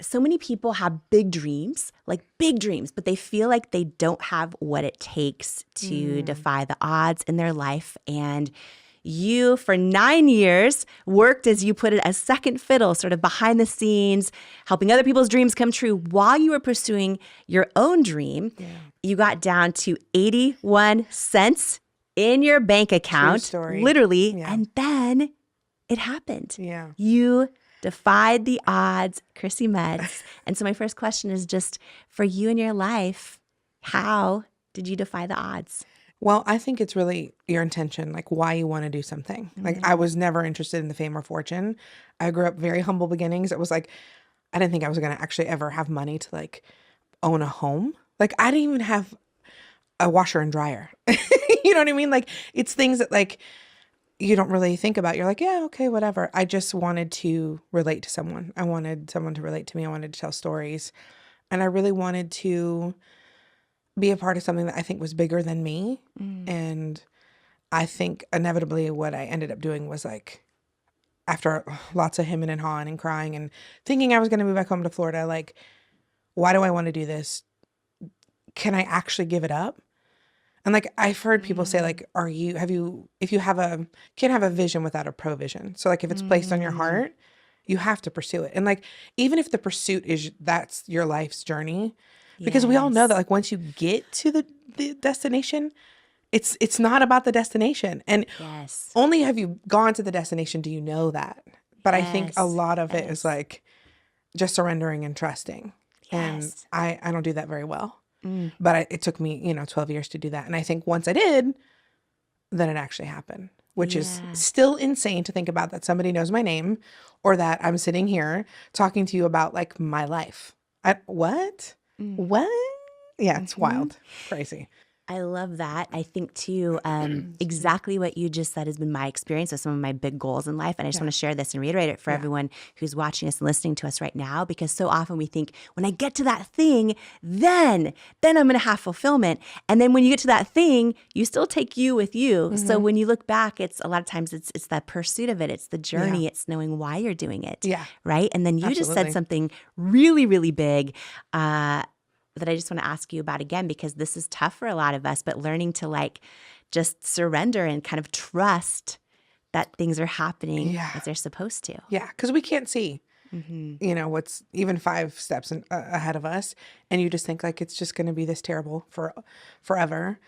so many people have big dreams, but they feel like they don't have what it takes to defy the odds in their life. And you, for 9 years, worked, as you put it, as second fiddle, sort of behind the scenes, helping other people's dreams come true while you were pursuing your own dream. Yeah. You got down to 81 cents in your bank account, literally, and then it happened. Yeah. You defied the odds, Chrissy Metz. And so my first question is just for you in your life, how did you defy the odds? Well, I think it's really your intention, like why you want to do something. Like I was never interested in the fame or fortune. I grew up very humble beginnings. It was like, I didn't think I was going to actually ever have money to like own a home. Like I didn't even have a washer and dryer. You know what I mean? Like it's things that like you don't really think about. You're like, yeah, okay, whatever. I just wanted to relate to someone. I wanted someone to relate to me. I wanted to tell stories. And I really wanted to be a part of something that I think was bigger than me. And I think inevitably what I ended up doing was like, after lots of hemming and hawing and crying and thinking I was going to move back home to Florida, like, why do I want to do this? Can I actually give it up? And like, I've heard people say like, if you can't have a vision without a provision. So like if it's placed on your heart, you have to pursue it. And like, even if the pursuit that's your life's journey, because we all know that like once you get to the destination, it's not about the destination. And only have you gone to the destination do you know that. But I think a lot of it is like just surrendering and trusting. And I don't do that very well. But it took me, 12 years to do that. And I think once I did, then it actually happened, which is still insane to think about, that somebody knows my name or that I'm sitting here talking to you about like my life. What? What? Yeah, it's wild. Crazy. I love that. I think too, exactly what you just said has been my experience with some of my big goals in life. And I just want to share this and reiterate it for everyone who's watching us and listening to us right now, because so often we think when I get to that thing, then I'm going to have fulfillment. And then when you get to that thing, you still take you with you. So when you look back, it's a lot of times it's that pursuit of it. It's the journey. It's knowing why you're doing it. Yeah. Right. And then you just said something really, really big, that I just want to ask you about again, because this is tough for a lot of us, but learning to like just surrender and kind of trust that things are happening as they're supposed to. Yeah, because we can't see, what's even 5 steps ahead of us. And you just think like it's just going to be this terrible for forever.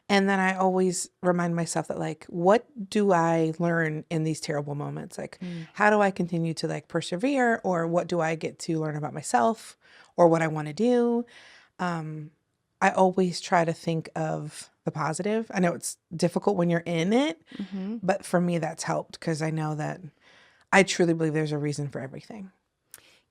And then I always remind myself that like, what do I learn in these terrible moments? Like, how do I continue to like persevere, or what do I get to learn about myself or what I want to do? I always try to think of the positive. I know it's difficult when you're in it, but for me, that's helped because I know that I truly believe there's a reason for everything.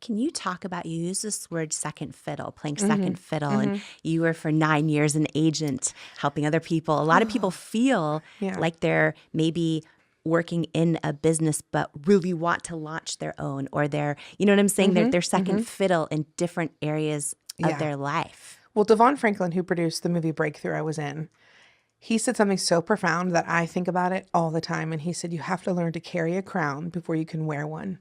Can you talk about, you use this word second fiddle, playing second fiddle, and you were for 9 years an agent helping other people. A lot of people feel like they're maybe working in a business but really want to launch their own, or they're, you know what I'm saying? They're second fiddle in different areas of their life. Well, Devon Franklin, who produced the movie Breakthrough I was in, he said something so profound that I think about it all the time. And he said, you have to learn to carry a crown before you can wear one.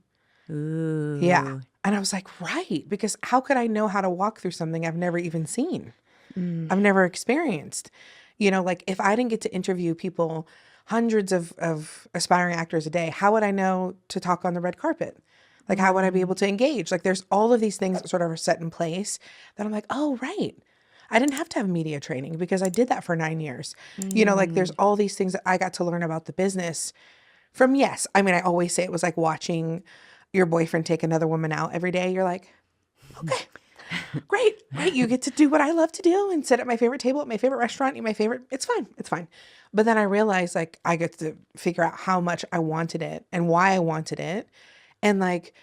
Ooh. Yeah. And I was like, right, because how could I know how to walk through something I've never even seen? I've never experienced. Like if I didn't get to interview people, hundreds of aspiring actors a day, how would I know to talk on the red carpet? Like, how would I be able to engage? Like, there's all of these things that sort of are set in place that I'm like, oh, right. I didn't have to have media training because I did that for 9 years. Like there's all these things that I got to learn about the business from, I always say it was like watching your boyfriend take another woman out every day. You're like, okay, great. You get to do what I love to do and sit at my favorite table at my favorite restaurant, eat my favorite. It's fine. But then I realized like I get to figure out how much I wanted it and why I wanted it. And like,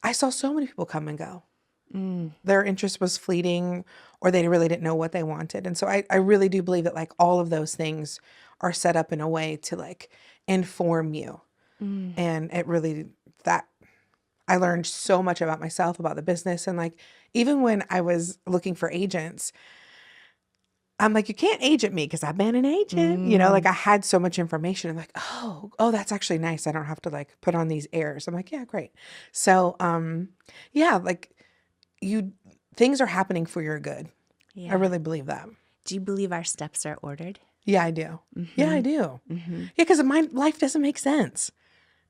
I saw so many people come and go. Their interest was fleeting, or they really didn't know what they wanted. And so I really do believe that like all of those things are set up in a way to like inform you. And it really, that I learned so much about myself, about the business. And like, even when I was looking for agents, I'm like, you can't agent me because I've been an agent, like I had so much information. I'm like, oh, that's actually nice. I don't have to like put on these airs. I'm like, yeah, great. So, like things are happening for your good. Yeah. I really believe that. Do you believe our steps are ordered? Yeah, I do. Yeah, I do. Yeah, because my life doesn't make sense.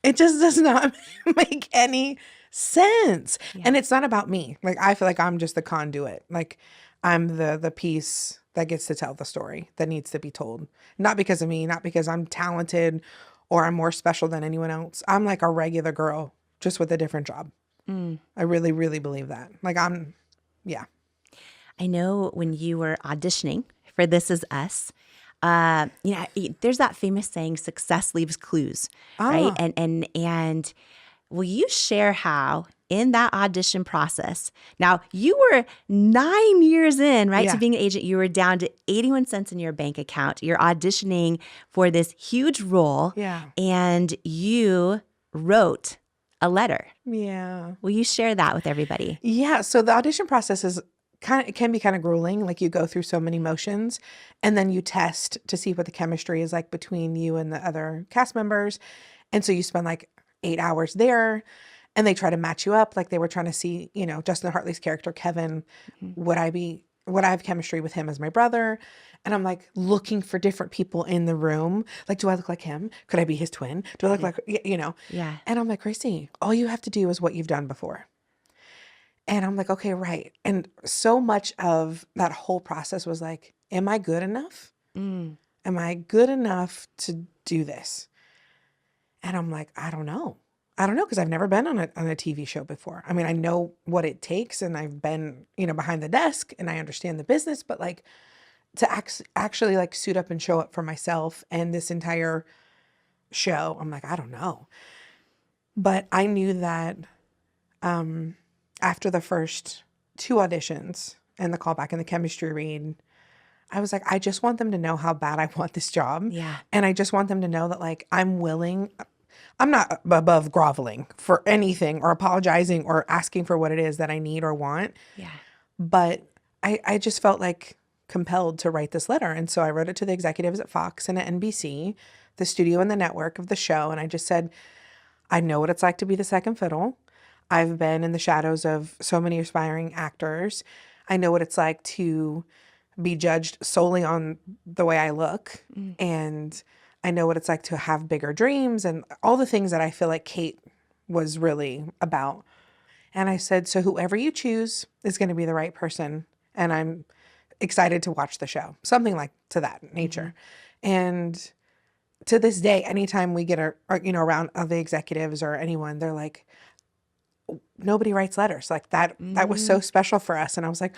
It just does not make any sense. Yeah. And it's not about me. Like, I feel like I'm just the conduit. Like, I'm the piece that gets to tell the story that needs to be told. Not because of me, not because I'm talented or I'm more special than anyone else. I'm like a regular girl, just with a different job. I really, really believe that. Like, yeah. I know when you were auditioning for This Is Us, there's that famous saying, success leaves clues, right? And will you share how in that audition process, now you were 9 years in, right, to being an agent, you were down to 81 cents in your bank account. You're auditioning for this huge role, and you wrote a letter. Yeah. Will you share that with everybody? Yeah. So the audition process it can be kind of grueling. Like, you go through so many motions, and then you test to see what the chemistry is like between you and the other cast members. And so you spend like 8 hours there, and they try to match you up. Like, they were trying to see, Justin Hartley's character, Kevin, would I have chemistry with him as my brother? And I'm like looking for different people in the room. Like, do I look like him? Could I be his twin? Do I look like, Yeah. And I'm like, Chrissy, all you have to do is what you've done before. And I'm like, okay, right. And so much of that whole process was like, am I good enough? Am I good enough to do this? And I'm like, I don't know. Because I've never been on a TV show before. I mean, I know what it takes, and I've been, behind the desk, and I understand the business, but like, to actually like suit up and show up for myself and this entire show, I'm like, I don't know. But I knew that after the first 2 auditions and the callback and the chemistry read, I was like, I just want them to know how bad I want this job. Yeah. And I just want them to know that, like, I'm not above groveling for anything or apologizing or asking for what it is that I need or want. Yeah. But I just felt like compelled to write this letter. And so I wrote it to the executives at Fox and at NBC, the studio and the network of the show. And I just said, I know what it's like to be the second fiddle. I've been in the shadows of so many aspiring actors. I know what it's like to be judged solely on the way I look. And I know what it's like to have bigger dreams and all the things that I feel like Kate was really about. And I said, so whoever you choose is going to be the right person. And I'm excited to watch the show. Something like to that nature. And to this day, anytime we get around other executives or anyone, they're like, nobody writes letters like that. That was so special for us. And I was like,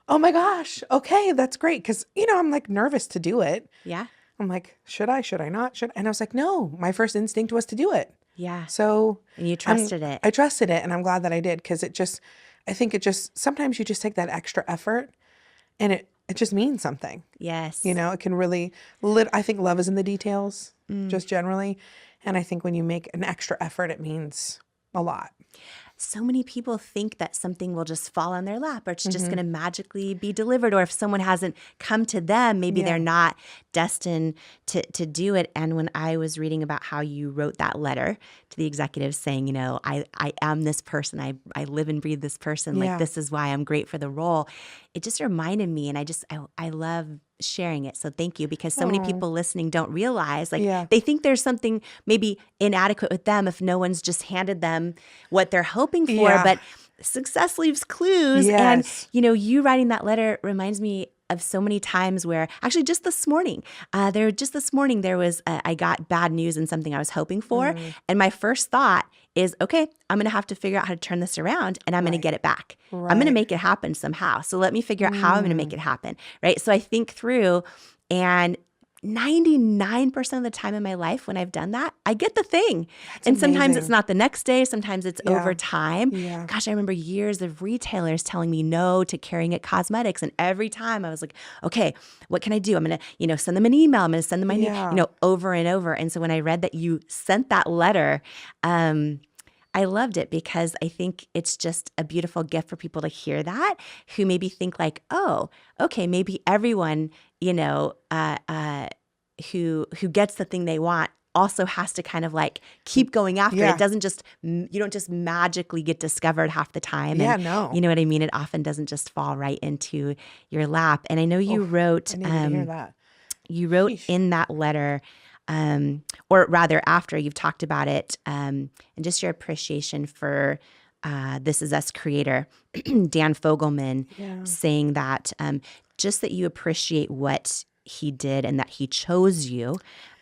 oh my gosh, okay, that's great. Cause I'm like nervous to do it. Yeah. I'm like, should I not? And I was like, no, my first instinct was to do it. Yeah. So and you trusted it. I trusted it. And I'm glad that I did. Cause I think sometimes you just take that extra effort and it just means something. Yes. It can really, I think love is in the details just generally. And I think when you make an extra effort, it means a lot. So many people think that something will just fall on their lap or it's just going to magically be delivered. Or if someone hasn't come to them, maybe they're not destined to do it. And when I was reading about how you wrote that letter to the executives saying, I am this person. I live and breathe this person. Like, this is why I'm great for the role. It just reminded me. And I love sharing it. So thank you, because so many people listening don't realize, they think there's something maybe inadequate with them if no one's just handed them what they're hoping for. But success leaves clues. And, you writing that letter reminds me of so many times where actually just this morning there was I got bad news and something I was hoping for. And my first thought is, okay, I'm going to have to figure out how to turn this around and I'm going to get it back. I'm going to make it happen somehow. So let me figure out how I'm going to make it happen. Right. So I think through, and 99% of the time in my life when I've done that, I get the thing. And sometimes it's not the next day. Sometimes it's over time. Yeah. Gosh, I remember years of retailers telling me no to Caring It Cosmetics. And every time I was like, okay, what can I do? I'm going to, send them an email. I'm going to send them my, over and over. And so when I read that you sent that letter, I loved it because I think it's just a beautiful gift for people to hear that, who maybe think like, oh, okay, maybe everyone, who gets the thing they want also has to kind of like keep going after it. Yeah. It doesn't just, you don't just magically get discovered half the time. Yeah, And no. you know what I mean? It often doesn't just fall right into your lap. And I know you wrote, I needed to hear that. you wrote Sheesh. in that letter, or rather after you've talked about it, and just your appreciation for This Is Us creator, Dan Fogelman, Yeah. saying that just that you appreciate what he did and that he chose you.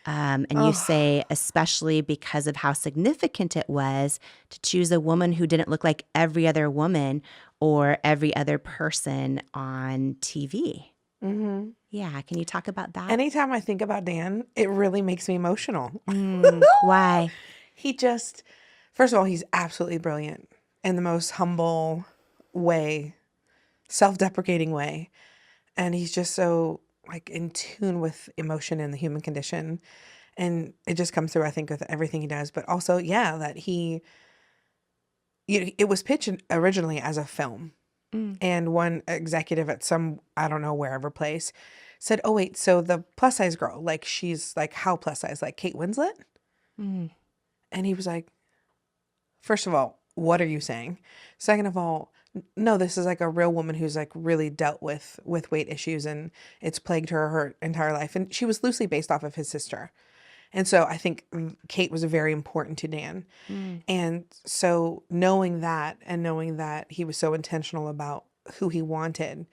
And you say, especially because of how significant it was to choose a woman who didn't look like every other woman or every other person on TV. Mm-hmm. Yeah. Can you talk about that? Anytime I think about Dan, it really makes me emotional. Why? He just, first of all, he's absolutely brilliant in the most humble way, self-deprecating way. And he's just so like in tune with emotion and the human condition. And it just comes through, I think, with everything he does. But also, yeah, that it was pitched originally as a film. And one executive at some, I don't know, wherever place said, oh, wait, so the plus size girl, like she's like how plus size, like Kate Winslet? And he was like, first of all, what are you saying? Second of all, no, this is like a real woman who's like really dealt with weight issues and it's plagued her entire life. And she was loosely based off of his sister. And so I think Kate was very important to Dan. And so knowing that and knowing that he was so intentional about who he wanted,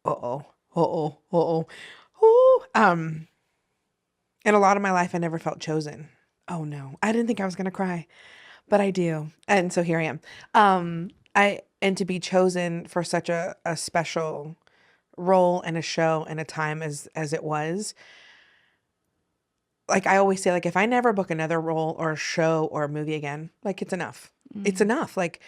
in a lot of my life, I never felt chosen. Oh no, I didn't think I was going to cry, but I do. And so here I am. And to be chosen for such a special role and a show and a time as it was, like I always say, like if I never book another role or a show or a movie again, like it's enough. It's enough. Like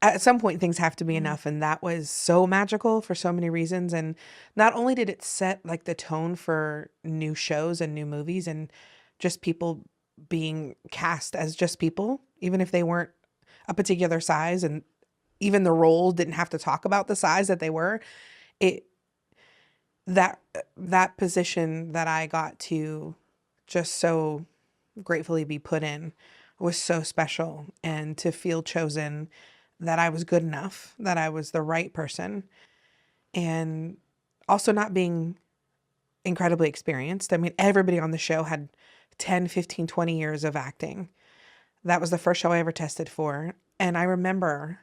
at some point things have to be enough. And that was so magical for so many reasons. And not only did it set like the tone for new shows and new movies and just people being cast as just people, even if they weren't a particular size and even the roles didn't have to talk about the size that they were, that position that I got to just so gratefully be put in was so special. And to feel chosen, that I was good enough, that I was the right person, and also not being incredibly experienced. I mean, everybody on the show had 10, 15, 20 years of acting. That was the first show I ever tested for. And I remember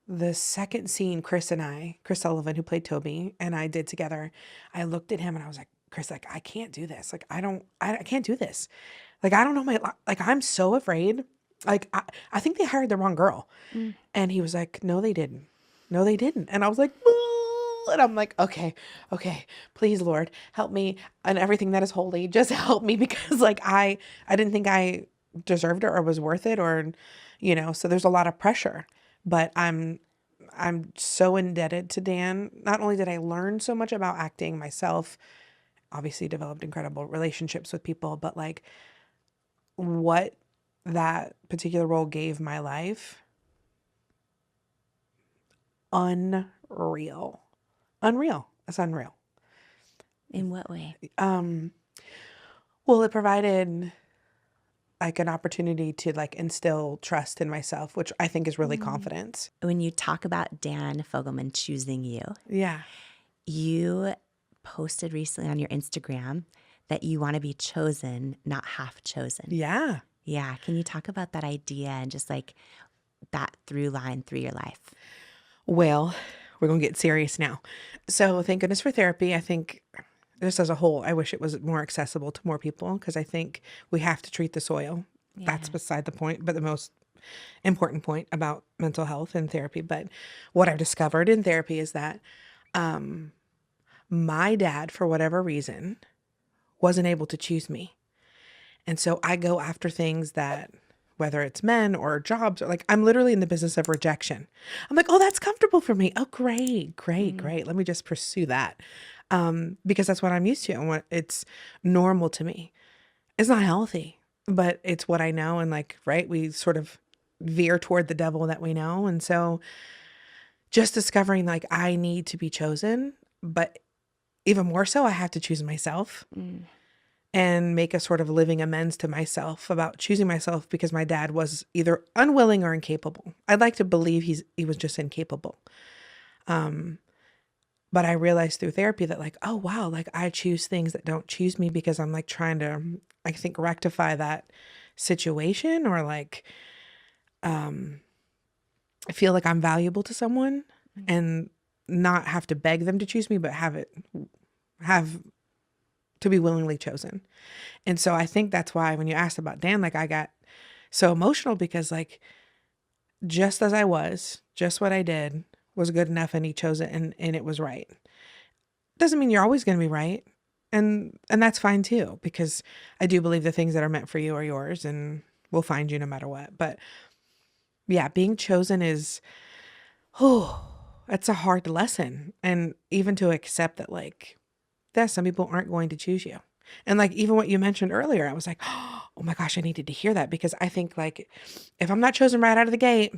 the second scene, Chris Sullivan, who played Toby, and I did together, I looked at him and I was like, Chris, like, I can't do this. Like, I can't do this. Like, I don't know like, I'm so afraid. Like, I think they hired the wrong girl. And he was like, no, they didn't. No, they didn't. And I was like, "Boo." And I'm like, okay, please, Lord, help me. And everything that is holy, just help me, because like, I didn't think I deserved it or was worth it, or, so there's a lot of pressure, but I'm so indebted to Dan. Not only did I learn so much about acting myself, obviously developed incredible relationships with people, but like what that particular role gave my life, unreal. It's unreal. In what way? Well, it provided like an opportunity to like instill trust in myself, which I think is really confidence. When you talk about Dan Fogelman choosing you, Yeah. you posted recently on your Instagram that you want to be chosen, not half chosen. Yeah. Yeah. Can you talk about that idea and just like that through line through your life? Well, we're going to get serious now. So thank goodness for therapy. I think just as a whole, I wish it was more accessible to more people, because I think we have to treat the soil. Yeah. That's beside the point, but the most important point about mental health and therapy. But what I've discovered in therapy is that my dad, for whatever reason, wasn't able to choose me. And so I go after things that, whether it's men or jobs, or like, I'm literally in the business of rejection. I'm like, oh, that's comfortable for me. Oh, great. Let me just pursue that. Because that's what I'm used to and what it's normal to me. It's not healthy, but it's what I know. And like, right, we sort of veer toward the devil that we know. And so just discovering like I need to be chosen, but even more so, I have to choose myself. And and make a sort of living amends to myself about choosing myself because my dad was either unwilling or incapable. I'd like to believe he was just incapable. But I realized through therapy that like, oh wow, like I choose things that don't choose me because I'm like trying to, I think, rectify that situation, or like I feel like I'm valuable to someone and not have to beg them to choose me, but have to be willingly chosen. And so I think that's why when you asked about Dan, like I got so emotional because like just as I was, just what I did was good enough and he chose it and it was right. Doesn't mean you're always going to be right. And that's fine too, because I do believe the things that are meant for you are yours and will find you no matter what. But yeah, being chosen is, it's a hard lesson. And even to accept that like, some people aren't going to choose you. And like, even what you mentioned earlier, I was like, oh my gosh, I needed to hear that, because I think like, if I'm not chosen right out of the gate,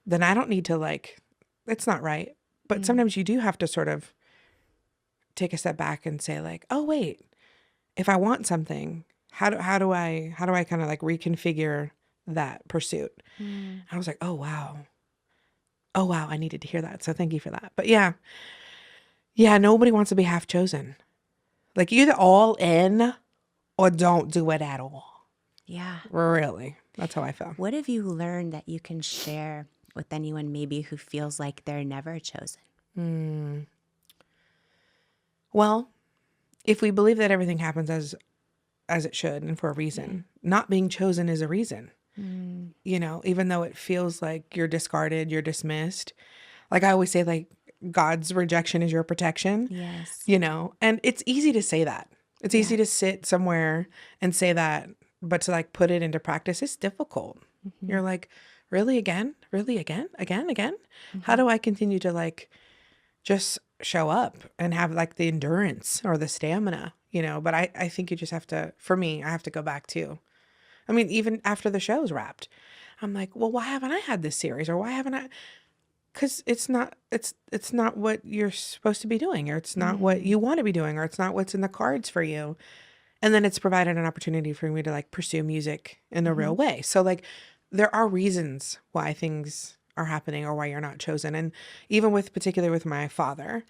then I don't need to like, it's not right. But sometimes you do have to sort of take a step back and say like, oh wait, if I want something, how do I kind of like reconfigure that pursuit? I was like, oh wow, I needed to hear that. So thank you for that. But yeah, nobody wants to be half chosen. Like you're either all in or don't do it at all. Yeah. Really. That's how I felt. What have you learned that you can share with anyone maybe who feels like they're never chosen? Well, if we believe that everything happens as it should and for a reason, not being chosen is a reason. You know, even though it feels like you're discarded, you're dismissed. Like I always say, like God's rejection is your protection. Yes. You know, and it's easy to say that. It's easy to sit somewhere and say that, but to like put it into practice, it's difficult. You're like, really again? Really again? Again? How do I continue to like just show up and have like the endurance or the stamina, you know? But I think you just have to, for me, I have to go back too. I mean, even after the show's wrapped, I'm like, well, why haven't I had this series? Or why haven't I? Because it's not what you're supposed to be doing, or it's not what you want to be doing, or it's not what's in the cards for you. And then it's provided an opportunity for me to like pursue music in a real way. So like there are reasons why things are happening or why you're not chosen. And even particularly with my father,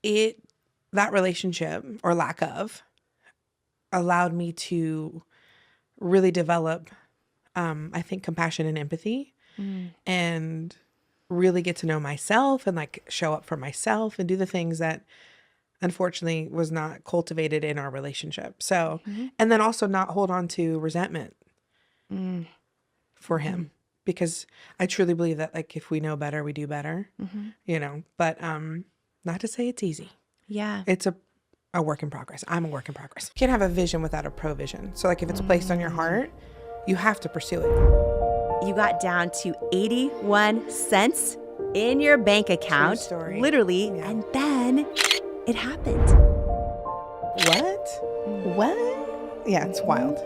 that relationship or lack of allowed me to really develop, I think, compassion and empathy and really get to know myself and like show up for myself and do the things that unfortunately was not cultivated in our relationship. So, and then also not hold on to resentment for him, because I truly believe that like, if we know better, we do better, you know, but, not to say it's easy. Yeah. It's a work in progress. I'm a work in progress. You can't have a vision without a provision. So like if it's placed on your heart, you have to pursue it. You got down to 81 cents in your bank account, True story. literally, and then it happened. What? Yeah, it's wild.